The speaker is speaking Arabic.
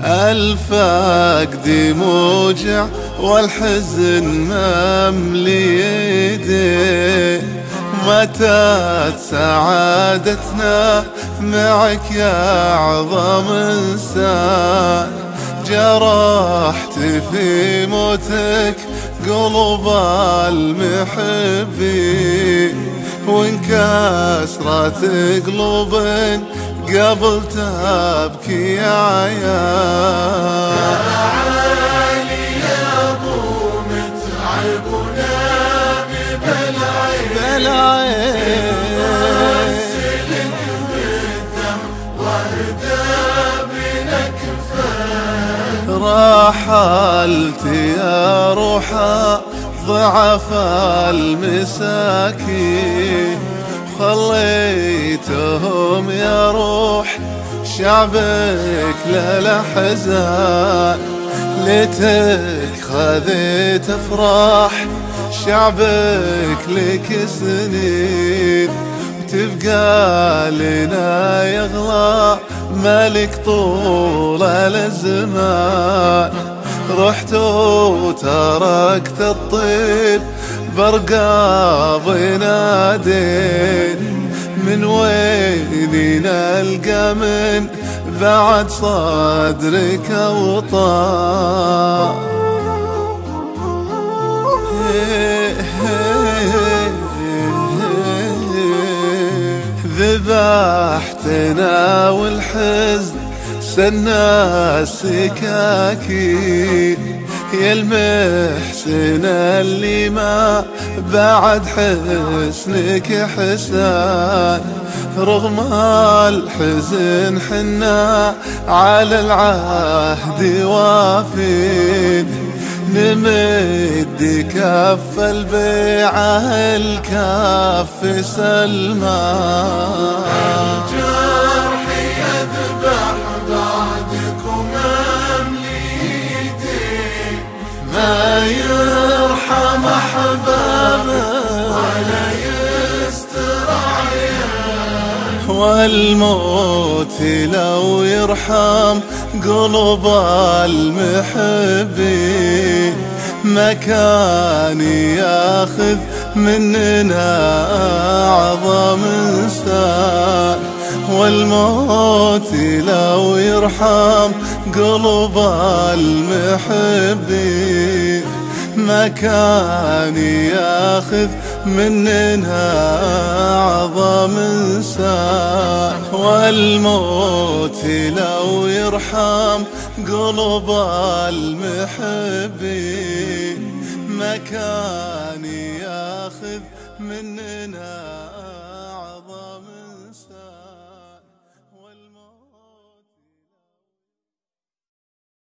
الفقد موجع والحزن مملي يدي، متى سعادتنا معك يا أعظم إنسان، جرحت في موتك قلوب المحبين، وانكسرت قلوب قبل تبكي يا عيال. يا علي يا ابو متعبنا بالعين غسلك بالدم واهدى بنكفان، رحلت يا روحا ضعف المساكين، خليتهم يا روح شعبك للأحزان، ليتك خذيت افراح شعبك لك سنين، وتبقى لنا يغلى ملك طول الزمان، رحت وتركت الطيب برقابي نادين، من وين نلقى من بعد صدرك وطار. ذبحتنا والحزن سنا السكاكين، يا المحسن اللي ما بعد حسنك حسان، رغم الحزن حنا على العهد وافين، نمد كف البيعة الكف سلمان. الجرح يذبح بعدكم أمليتي، ما يرحم أحبابه ولا يسترعيان، والموت لو يرحم قلوب المحبين، مكان ياخذ مننا أعظم إنسان، والموت لو يرحم قلوب المحبين، مكان ياخذ مننا أعظم إنسان، والموت لو يرحم قلوب المحبين، مكان ياخذ مننا